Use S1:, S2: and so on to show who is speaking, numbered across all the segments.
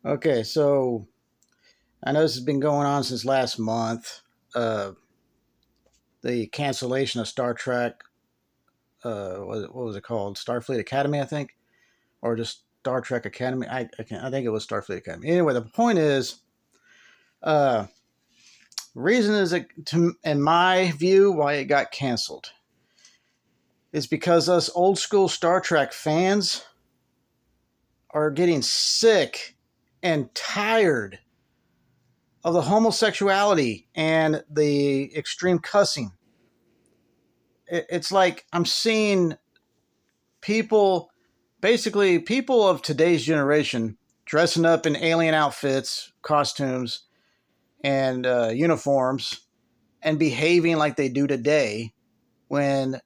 S1: Okay, so I know this has been going on since last month. Uh, the cancellation of Star Trek, what was it called? Starfleet Academy, I think, or just Star Trek Academy. I think it was Starfleet Academy. Anyway, the point is, uh, reason is that, in my view, why it got canceled is because us old school Star Trek fans are getting sick and tired of the homosexuality and the extreme cussing. It's like I'm seeing people, basically people of today's generation, dressing up in alien outfits, costumes, and uniforms, and behaving like they do today. When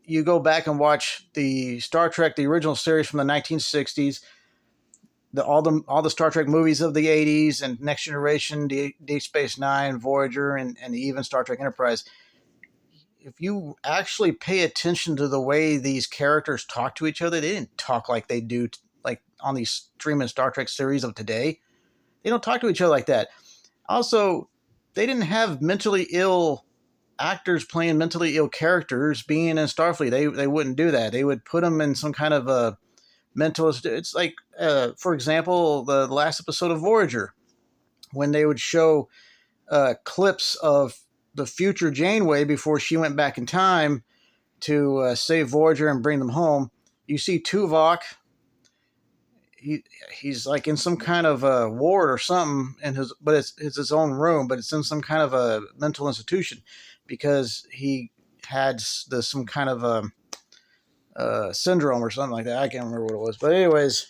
S1: you go back and watch the Star Trek, the original series from the 1960s, all the Star Trek movies of the 80s, and Next Generation, Deep Space Nine, Voyager, and even Star Trek Enterprise, if you actually pay attention to the way these characters talk to each other, they didn't talk like they do like on these streaming Star Trek series of today. They don't talk to each other like that. Also, they didn't have mentally ill actors playing mentally ill characters being in Starfleet. They wouldn't do that. They would put them in some kind of a mentalist. It's like, for example, the last episode of Voyager, when they would show clips of the future Janeway before she went back in time to save Voyager and bring them home. You see Tuvok. He's like in some kind of a ward or something in his, but it's his own room, but it's in some kind of a mental institution because he had some kind of syndrome or something like that. I can't remember what it was, but anyways,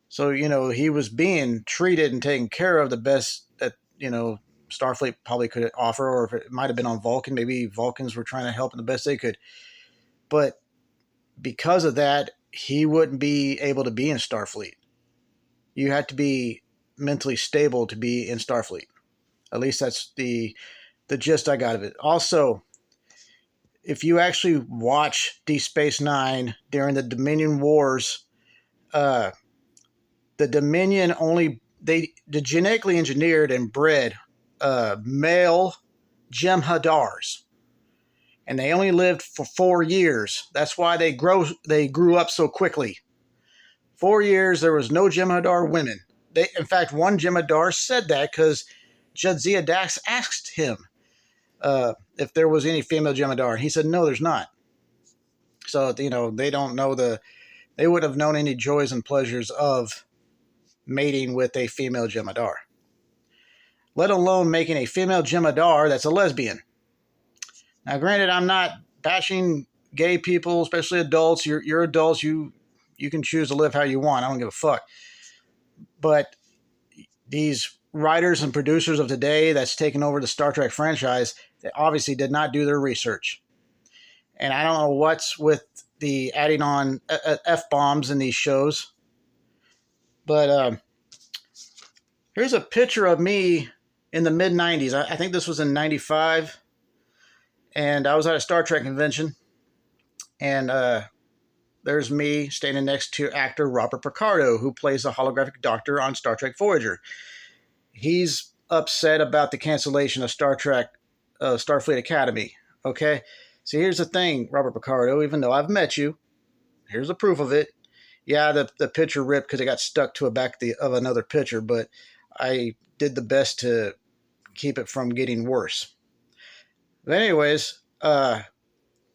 S1: so he was being treated and taken care of the best that Starfleet probably could offer, or if it might have been on Vulcan, maybe Vulcans were trying to help him the best they could. But because of that, he wouldn't be able to be in Starfleet. You had to be mentally stable to be in Starfleet. At least that's the gist I got of it. Also, if you actually watch Deep Space Nine during the Dominion Wars, uh, the Dominion they genetically engineered and bred male Jem'Hadars, and they only lived for 4 years. That's why they grew up so quickly. 4 years, there was no Jem'Hadar women. In fact, one Jem'Hadar said that because Jadzia Dax asked him if there was any female Jem'Hadar, and he said no, there's not. So they don't know they wouldn't have known any joys and pleasures of mating with a female Jem'Hadar, let alone making a female Jem'Hadar that's a lesbian. Now, granted, I'm not bashing gay people, especially adults. You're adults. You can choose to live how you want. I don't give a fuck. But these writers and producers of today that's taken over the Star Trek franchise, they obviously did not do their research. And I don't know what's with the adding on F-bombs in these shows. But here's a picture of me in the mid-90s. I think this was in 95. And I was at a Star Trek convention. And there's me standing next to actor Robert Picardo, who plays the holographic doctor on Star Trek Voyager. He's upset about the cancellation of Star Trek Starfleet Academy. Okay? So here's the thing, Robert Picardo, even though I've met you, here's the proof of it. Yeah, the picture ripped because it got stuck to a back of another picture, but I did the best to keep it from getting worse. But anyways, and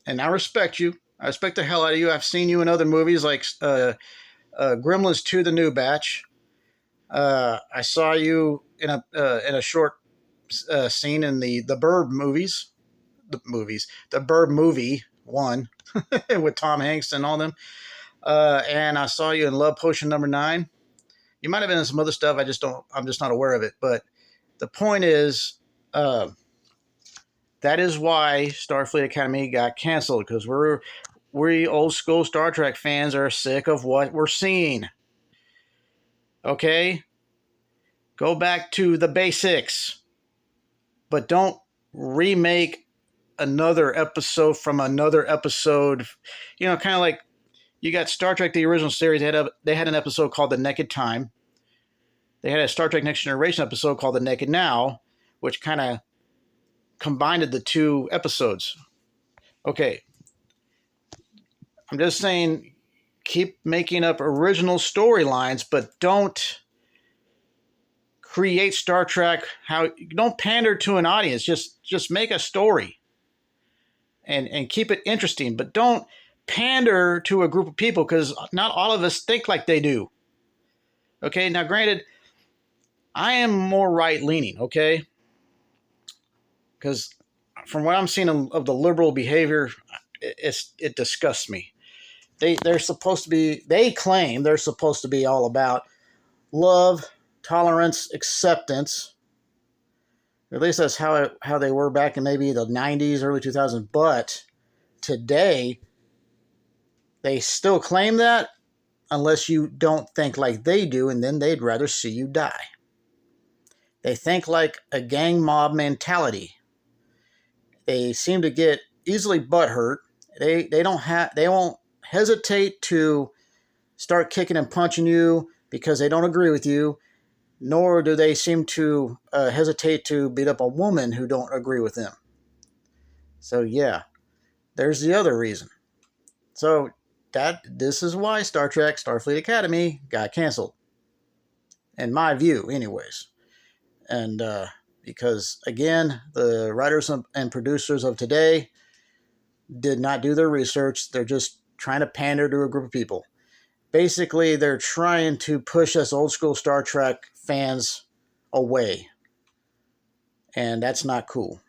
S1: I respect you. I respect the hell out of you. I've seen you in other movies like Gremlins 2: The New Batch. I saw you in a short scene in the Bird movies, the Bird movie one with Tom Hanks and all them. And I saw you in Love Potion #9. You might have been in some other stuff. I'm just not aware of it. But the point is, that is why Starfleet Academy got canceled, because we old school Star Trek fans are sick of what we're seeing. Okay? Go back to the basics. But don't remake another episode from another episode. Kind of like You got Star Trek, the original series. They had an episode called The Naked Time. They had a Star Trek Next Generation episode called The Naked Now, which kind of combined the two episodes. Okay, I'm just saying, keep making up original storylines, but don't create Star Trek don't pander to an audience. Just make a story and keep it interesting, but don't pander to a group of people because not all of us think like they do. Okay, now granted, I am more right leaning. Okay, because from what I'm seeing of the liberal behavior, it disgusts me. They're supposed to be. They claim they're supposed to be all about love, tolerance, acceptance. At least that's how they were back in maybe the 90s, early 2000s. But today, they still claim that unless you don't think like they do, and then they'd rather see you die. They think like a gang mob mentality. They seem to get easily butthurt. They won't hesitate to start kicking and punching you because they don't agree with you, nor do they seem to hesitate to beat up a woman who don't agree with them. So yeah, there's the other reason. So this is why Star Trek Starfleet Academy got canceled, in my view, anyways. And because again, the writers and producers of today did not do their research. They're just trying to pander to a group of people. Basically, they're trying to push us old school Star Trek fans away. And that's not cool.